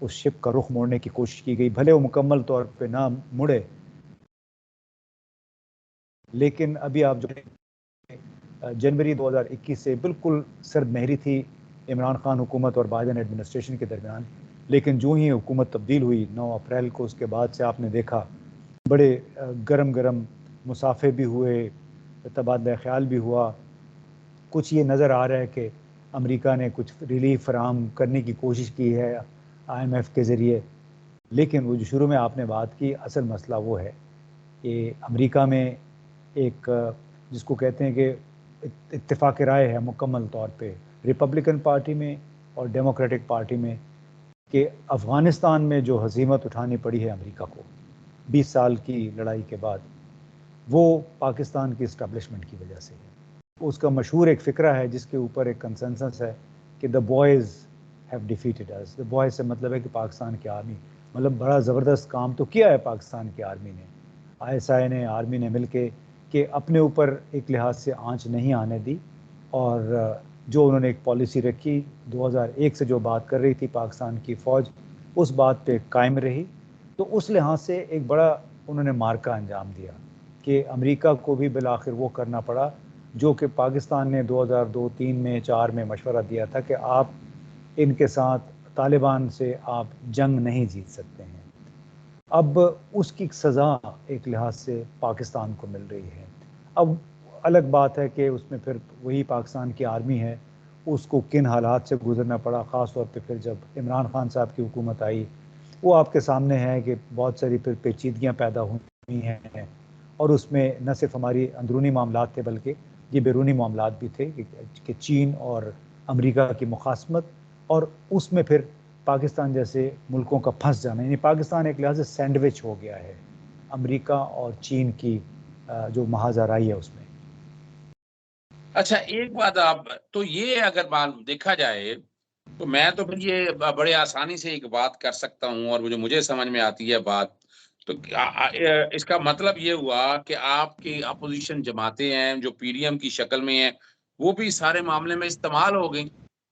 اس شپ کا رخ موڑنے کی کوشش کی گئی، بھلے وہ مکمل طور پہ نہ مڑے، لیکن ابھی آپ جو جنوری 2021 سے بالکل سرد مہری تھی عمران خان حکومت اور بائیڈن ایڈمنسٹریشن کے درمیان، لیکن جو ہی حکومت تبدیل ہوئی 9 اپریل کو، اس کے بعد سے آپ نے دیکھا بڑے گرم گرم مسافے بھی ہوئے، تبادلہ خیال بھی ہوا. کچھ یہ نظر آ رہا ہے کہ امریکہ نے کچھ ریلیف فراہم کرنے کی کوشش کی ہے IMF کے ذریعے، لیکن وہ جو شروع میں آپ نے بات کی، اصل مسئلہ وہ ہے کہ امریکہ میں ایک جس کو کہتے ہیں کہ اتفاق رائے ہے مکمل طور پہ ریپبلکن پارٹی میں اور ڈیموکریٹک پارٹی میں، کہ افغانستان میں جو ہزیمت اٹھانی پڑی ہے امریکہ کو 20 سال کی لڑائی کے بعد، وہ پاکستان کی اسٹیبلشمنٹ کی وجہ سے ہے. اس کا مشہور ایک فقرہ ہے جس کے اوپر ایک کنسنسس ہے کہ the boys have defeated us. The boys سے مطلب ہے کہ پاکستان کی آرمی، مطلب بڑا زبردست کام تو کیا ہے پاکستان کی آرمی نے، ISI نے، آرمی نے مل کے، کہ اپنے اوپر ایک لحاظ سے آنچ نہیں آنے دی، اور جو انہوں نے ایک پالیسی رکھی 2001 سے جو بات کر رہی تھی پاکستان کی فوج، اس بات پہ قائم رہی. تو اس لحاظ سے ایک بڑا انہوں نے مارکا انجام دیا کہ امریکہ کو بھی بالآخر وہ کرنا پڑا جو کہ پاکستان نے 2002-03 میں 4 میں مشورہ دیا تھا کہ آپ ان کے ساتھ طالبان سے آپ جنگ نہیں جیت سکتے ہیں. اب اس کی سزا ایک لحاظ سے پاکستان کو مل رہی ہے. اب الگ بات ہے کہ اس میں پھر وہی پاکستان کی آرمی ہے، اس کو کن حالات سے گزرنا پڑا، خاص طور پہ پھر جب عمران خان صاحب کی حکومت آئی، وہ آپ کے سامنے ہے کہ بہت ساری پھر پیچیدگیاں پیدا ہوئی ہیں، اور اس میں نہ صرف ہماری اندرونی معاملات تھے بلکہ یہ بیرونی معاملات بھی تھے کہ چین اور امریکہ کی مخاصمت، اور اس میں پھر پاکستان جیسے ملکوں کا پھنس جانا. یعنی پاکستان ایک لحاظ سے سینڈوچ ہو گیا ہے امریکہ اور چین کی جو مہاجرائی ہے اس میں. اچھا ایک بات آپ تو یہ اگر بات دیکھا جائے تو میں تو پھر یہ بڑے آسانی سے ایک بات کر سکتا ہوں، اور مجھے سمجھ میں آتی ہے بات، تو اس کا مطلب یہ ہوا کہ آپ کی اپوزیشن جماعتیں ہیں جو PDM کی شکل میں ہیں، وہ بھی سارے معاملے میں استعمال ہو گئیں،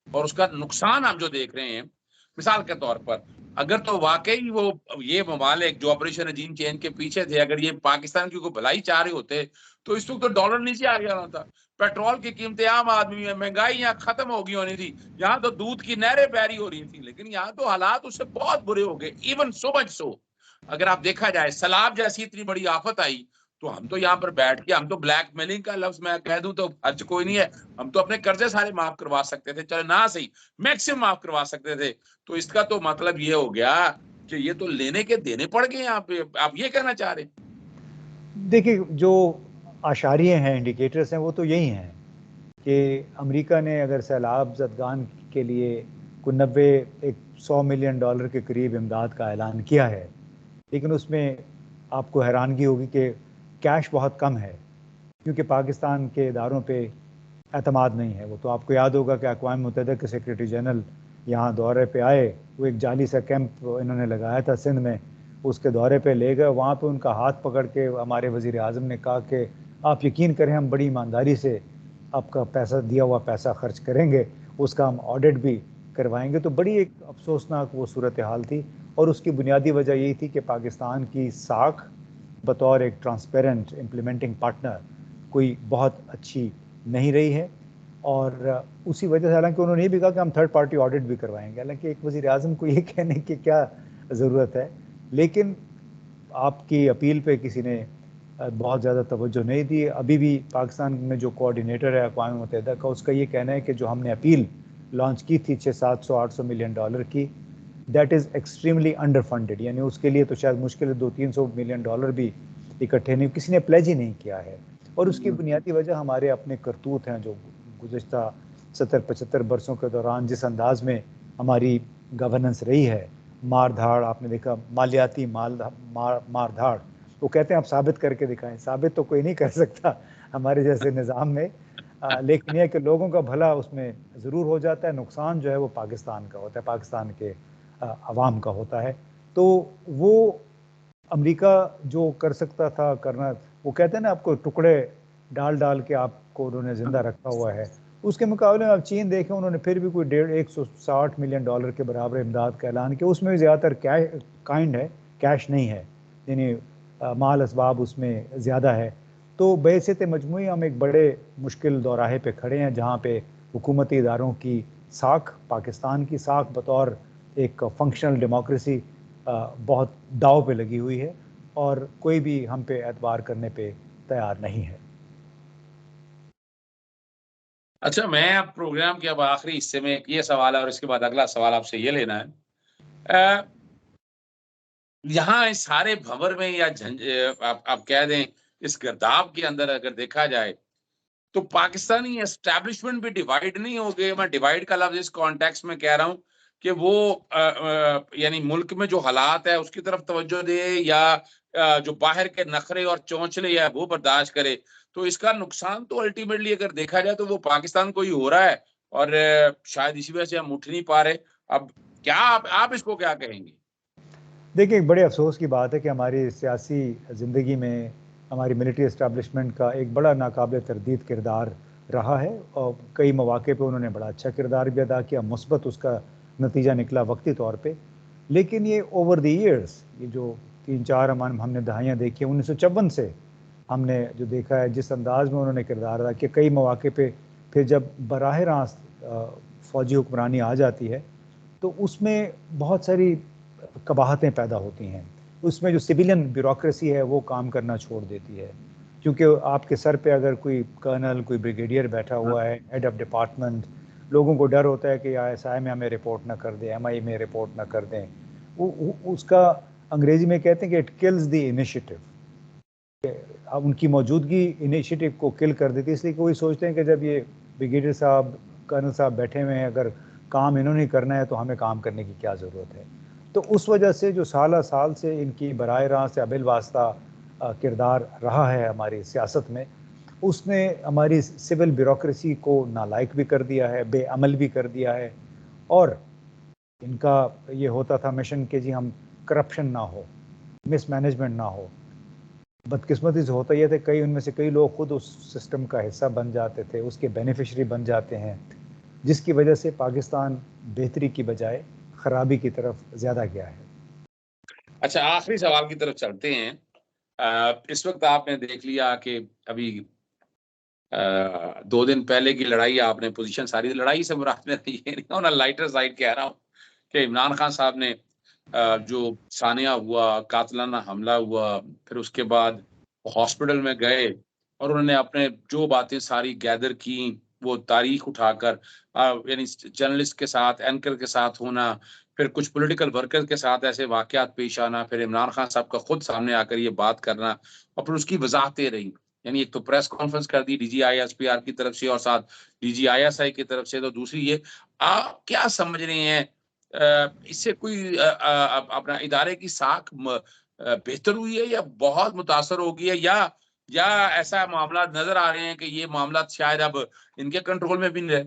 اور اس کا نقصان ہم جو دیکھ رہے ہیں. مثال کے طور پر اگر تو واقعی وہ یہ ممالک جو آپریشن رجیم چینج کے پیچھے تھے، اگر یہ پاکستان کی کوئی بھلائی چاہ رہے ہوتے تو اس وقت تو ڈالر نیچے آ گیا ہوتا، پیٹرول کی قیمتیں عام آدمی میں، مہنگائی یہاں ختم ہو گئی ہونی تھی، یہاں تو دودھ کی نہریں بہری ہو رہی تھی. لیکن یہاں تو حالات اس سے بہت برے ہو گئے. ایون سو مچ سو اگر آپ دیکھا جائے سیلاب جیسی اتنی بڑی آفت آئی تو ہم تو یہاں پر بیٹھ کے، ہم تو بلیک میلنگ کا لفظ میں کہہ دوں تو حرج کوئی نہیں ہے، ہم تو اپنے قرضے سارے معاف کروا سکتے تھے، چلے نہ صحیح میکسیمم معاف کروا سکتے تھے. تو اس کا تو مطلب یہ ہو گیا کہ یہ تو لینے کے دینے پڑ گئے یہاں پہ. آپ یہ کہنا چاہ رہے ہیں؟ دیکھیے جو اشاریے ہیں، انڈیکیٹرز ہیں، وہ تو یہی ہیں کہ امریکہ نے اگر سیلاب زدگان کے لیے کوئی 100 ملین ڈالر کے قریب امداد کا اعلان کیا ہے، لیکن اس میں آپ کو حیرانگی ہوگی کہ کیش بہت کم ہے، کیونکہ پاکستان کے اداروں پہ اعتماد نہیں ہے. وہ تو آپ کو یاد ہوگا کہ اقوام متحدہ کے سیکریٹری جنرل یہاں دورے پہ آئے، وہ ایک جعلی سا کیمپ انہوں نے لگایا تھا سندھ میں، اس کے دورے پہ لے گئے، وہاں پہ ان کا ہاتھ پکڑ کے ہمارے وزیر اعظم نے کہا کہ آپ یقین کریں ہم بڑی ایمانداری سے آپ کا پیسہ دیا ہوا پیسہ خرچ کریں گے، اس کا ہم آڈٹ بھی کروائیں گے. تو بڑی ایک افسوسناک وہ صورتحال تھی، اور اس کی بنیادی وجہ یہی تھی کہ پاکستان کی ساکھ بطور ایک ٹرانسپیرنٹ امپلیمنٹنگ پارٹنر کوئی بہت اچھی نہیں رہی ہے. اور اسی وجہ سے حالانکہ انہوں نے یہ بھی کہا کہ ہم تھرڈ پارٹی آڈٹ بھی کروائیں گے، حالانکہ ایک وزیر اعظم کو یہ کہنے کی کیا ضرورت ہے. لیکن آپ کی اپیل پہ کسی نے بہت زیادہ توجہ نہیں دی. ابھی بھی پاکستان میں جو کوآرڈینیٹر ہے اقوام متحدہ کا، اس کا یہ کہنا ہے کہ جو ہم نے اپیل لانچ کی تھی 700-800 ملین ڈالر کی، that is extremely under funded. یعنی اس کے لیے تو شاید مشکل ہے 200-300 ملین ڈالر بھی اکٹھے نہیں، کسی نے پلیج ہی نہیں کیا ہے. اور اس کی بنیادی وجہ ہمارے اپنے کرتوت ہیں، جو گزشتہ 70-75 برسوں کے دوران جس انداز میں ہماری گورننس رہی ہے، مار دھاڑ. آپ نے دیکھا مالیاتی مار دھاڑ، وہ کہتے ہیں آپ ثابت کر کے دکھائیں. ثابت تو کوئی نہیں کر سکتا ہمارے جیسے نظام میں، لیکن یہ کہ لوگوں کا بھلا اس میں ضرور ہو جاتا ہے. نقصان جو ہے وہ پاکستان کا ہوتا ہے، پاکستان کے عوام کا ہوتا ہے. تو وہ امریکہ جو کر سکتا تھا کرنا، وہ کہتے ہیں نا آپ کو ٹکڑے ڈال ڈال کے آپ کو انہوں نے زندہ رکھا ہوا ہے، اس کے مقابلے میں آپ چین دیکھیں، انہوں نے پھر بھی کوئی 160 ملین ڈالر کے برابر امداد کا اعلان کیا. اس میں بھی زیادہ تر کائنڈ ہے، کیش نہیں ہے، یعنی مال اسباب اس میں زیادہ ہے. تو بحیثیت مجموعی ہم ایک بڑے مشکل دوراہے پہ کھڑے ہیں، جہاں پہ حکومتی اداروں کی ساکھ، پاکستان کی ساکھ بطور ایک فنکشنل ڈیموکریسی بہت داؤ پہ لگی ہوئی ہے، اور کوئی بھی ہم پہ اعتبار کرنے پہ تیار نہیں ہے. اچھا، میں اب پروگرام کے اب آخری حصے میں ایک یہ سوال ہے اور اس کے بعد اگلا سوال آپ سے یہ لینا ہے. یہاں اس سارے بھنور میں یا آپ کہہ دیں اس گرداب کے اندر اگر دیکھا جائے تو پاکستانی اسٹیبلشمنٹ بھی ڈیوائیڈ نہیں ہو گئے. میں ڈیوائیڈ کا لفظ اس کانٹیکس میں کہہ رہا ہوں کہ وہ یعنی ملک میں جو حالات ہے اس کی طرف توجہ دے، یا جو باہر کے نخرے اور چونچلے ہے وہ برداشت کرے. تو اس کا نقصان تو الٹیمیٹلی اگر دیکھا جائے تو وہ پاکستان کو ہی ہو رہا ہے، اور شاید اسی وجہ سے ہم اٹھ نہیں پا رہے. اب کیا آپ اس کو کیا کہیں گے؟ دیکھیں، ایک بڑے افسوس کی بات ہے کہ ہماری سیاسی زندگی میں ہماری ملٹری اسٹیبلشمنٹ کا ایک بڑا ناقابل تردید کردار رہا ہے، اور کئی مواقع پہ انہوں نے بڑا اچھا کردار بھی ادا کیا، مثبت اس کا نتیجہ نکلا وقتی طور پہ. لیکن یہ اوور دی ایئرس، یہ جو 3-4 ہم نے دہائیاں دیکھی ہیں، 1954 سے ہم نے جو دیکھا ہے جس انداز میں انہوں نے کردار ادا کیا، کئی مواقع پہ پھر جب براہ راست فوجی حکمرانی آ جاتی ہے تو اس میں بہت ساری قباحتیں پیدا ہوتی ہیں. اس میں جو سویلین بیوروکریسی ہے وہ کام کرنا چھوڑ دیتی ہے، کیونکہ آپ کے سر پہ اگر کوئی کرنل، کوئی بریگیڈیئر بیٹھا ہوا ہے، ہیڈ آف ڈپارٹمنٹ، لوگوں کو ڈر ہوتا ہے کہ ایس آئی میں ہمیں رپورٹ نہ کر دیں، ایم آئی میں رپورٹ نہ کر دیں. اس کا انگریزی میں کہتے ہیں کہ اٹ کلز دی انیشیٹو. اب ان کی موجودگی انیشیٹو کو کل کر دیتی ہے، اس لیے کہ وہی سوچتے ہیں کہ جب یہ بریگیڈیئر صاحب، کرنل صاحب بیٹھے ہوئے ہیں، اگر کام انہوں نے کرنا ہے تو ہمیں کام کرنے کی کیا ضرورت ہے. تو اس وجہ سے جو سالہ سال سے ان کی براہ راست یا بالواسطہ کردار رہا ہے ہماری سیاست میں، اس نے ہماری سول بیوروکریسی کو نالائق بھی کر دیا ہے، بے عمل بھی کر دیا ہے. اور ان کا یہ ہوتا تھا مشن کہ جی ہم کرپشن نہ ہو، مس مینجمنٹ نہ ہو. بدقسمتی سے ہوتا یہ تھا کئی ان میں سے کئی لوگ خود اس سسٹم کا حصہ بن جاتے تھے، اس کے بینیفیشری بن جاتے ہیں، جس کی وجہ سے پاکستان بہتری کی بجائے خرابی کی طرف زیادہ گیا ہے. اچھا، آخری سوال کی طرف چلتے ہیں. اس وقت آپ نے دیکھ لیا کہ ابھی 2 دن پہلے کی لڑائی، آپ نے پوزیشن ساری لڑائی سے مراد میں یہ نہیں ہونا، لائٹر سائڈ کہہ رہا ہوں کہ عمران خان صاحب نے جو ثانیہ ہوا، قاتلانہ حملہ ہوا، پھر اس کے بعد ہاسپٹل میں گئے اور انہوں نے اپنے جو باتیں ساری گیدر کی، وہ تاریخ اٹھا کر یعنی جرنلسٹ کے ساتھ، اینکر کے ساتھ ہونا، پھر کچھ پولیٹیکل ورکر کے ساتھ ایسے واقعات پیش آنا، پھر عمران خان صاحب کا خود سامنے آ کر یہ بات کرنا، اور پھر اس کی وضاحتیں رہی. یعنی ایک تو پریس کانفرنس کر دی D G I S P R کی طرف سے اور ساتھ D G I S I کی طرف سے. تو دوسری یہ آپ کیا سمجھ رہے ہیں، اس سے کوئی اپنا ادارے کی ساکھ بہتر ہوئی ہے یا بہت متاثر ہو گئی ہے، یا ایسا معاملات نظر آ رہے ہیں کہ یہ معاملات شاید اب ان کے کنٹرول میں بھی نہیں رہے؟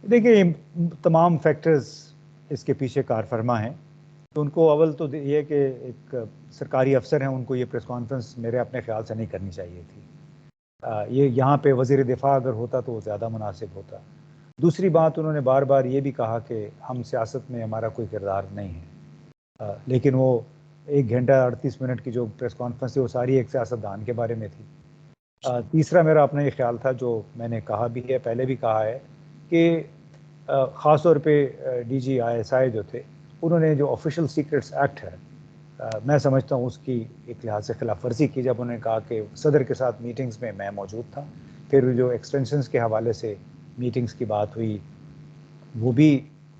دیکھیے، تمام فیکٹرز اس کے پیچھے کار فرما ہیں. تو ان کو اول تو یہ کہ ایک سرکاری افسر ہیں، ان کو یہ پریس کانفرنس میرے اپنے خیال سے نہیں کرنی چاہیے تھی. یہ یہاں پہ وزیر دفاع اگر ہوتا تو وہ زیادہ مناسب ہوتا. دوسری بات، انہوں نے بار بار یہ بھی کہا کہ ہم سیاست میں ہمارا کوئی کردار نہیں ہے، لیکن وہ 1 گھنٹہ 38 منٹ کی جو پریس کانفرنس تھی وہ ساری ایک سیاستدان کے بارے میں تھی. تیسرا میرا اپنا یہ خیال تھا، جو میں نے کہا بھی ہے، پہلے بھی کہا ہے، کہ خاص طور پہ D G I S I جو تھے، انہوں نے جو آفیشیل سیکرٹس ایکٹ ہے، میں سمجھتا ہوں اس کی ایک لحاظ سے خلاف ورزی کی، جب انہوں نے کہا کہ صدر کے ساتھ میٹنگز میں موجود تھا. پھر جو ایکسٹینشنز کے حوالے سے میٹنگز کی بات ہوئی وہ بھی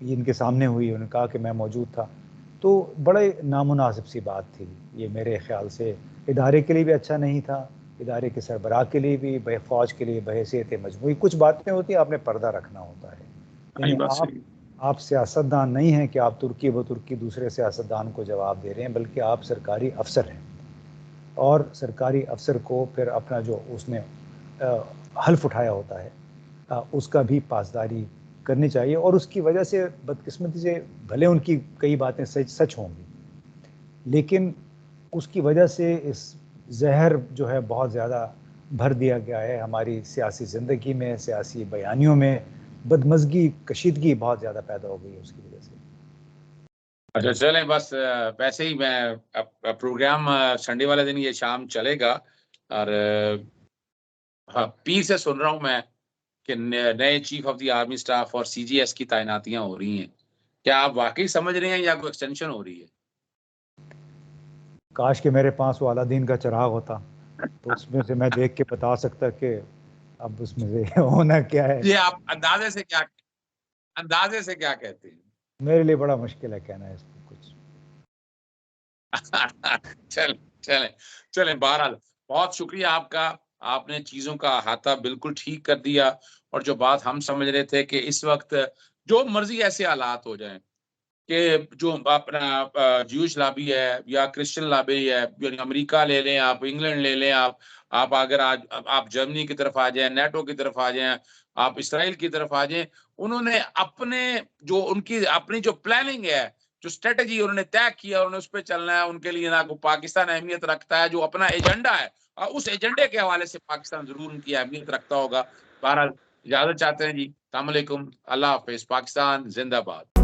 ان کے سامنے ہوئی، انہوں نے کہا کہ میں موجود تھا. تو بڑے نامناسب سی بات تھی یہ، میرے خیال سے ادارے کے لیے بھی اچھا نہیں تھا، ادارے کے سربراہ کے لیے بھی، فوج کے لیے بحیثیت مجموعی. کچھ باتیں ہوتی ہیں آپ نے پردہ رکھنا ہوتا ہے. یعنی آپ سیاستدان نہیں ہیں کہ آپ ترکی و ترکی دوسرے سیاستدان کو جواب دے رہے ہیں، بلکہ آپ سرکاری افسر ہیں، اور سرکاری افسر کو پھر اپنا جو اس نے حلف اٹھایا ہوتا ہے اس کا بھی پاسداری کرنی چاہیے. اور اس کی وجہ سے بدقسمتی سے بھلے ان کی کئی باتیں سچ ہوں گی، لیکن اس کی وجہ سے اس زہر جو ہے بہت زیادہ بھر دیا گیا ہے ہماری سیاسی زندگی میں، سیاسی بیانیوں میں بدمزگی، کشیدگی بہت زیادہ پیدا ہو گئی ہے اس کی وجہ سے۔ اچھا چلیں، بس ویسے ہی میں پروگرام سنڈے والے دن یہ شام چلے گا، اور پیر سے سن رہا ہوں میں کہ نئے chief of the army staff اور سی جی ایس کی تعیناتیاں ہو رہی ہیں، کیا آپ واقعی سمجھ رہے ہیں یا کوئی ایکسٹینشن ہو رہی ہے؟ کاش کہ میرے پاس وہ اعلیٰ دین کا چراغ ہوتا تو اس میں سے میں دیکھ کے بتا سکتا کہ اب اس میں سے ہونا کیا ہے۔ یہ آپ اندازے سے کیا کہتے ہیں؟ میرے لیے بڑا مشکل ہے کہنا ہے اس کو کچھ۔ چلیں بہرحال بہت شکریہ آپ کا، آپ نے چیزوں کا احاطہ بالکل ٹھیک کر دیا، اور جو بات ہم سمجھ رہے تھے کہ اس وقت جو مرضی ایسے حالات ہو جائیں کہ جو اپنا جیوش لابی ہے یا کرسچن لابی ہے، یعنی امریکہ لے لیں آپ، انگلینڈ لے لیں آپ اگر آج آپ جرمنی کی طرف آ جائیں، نیٹو کی طرف آ جائیں، آپ اسرائیل کی طرف آ جائیں، انہوں نے اپنی جو پلاننگ ہے، جو اسٹریٹجی انہوں نے طے کیا، انہوں نے اس پہ چلنا ہے، ان کے لیے نہ پاکستان اہمیت رکھتا ہے، جو اپنا ایجنڈا ہے اس ایجنڈے کے حوالے سے پاکستان ضرور ان کی اہمیت رکھتا ہوگا۔ بہرحال اجازت چاہتے ہیں جی، السلام علیکم، اللہ حافظ، پاکستان زندہ باد۔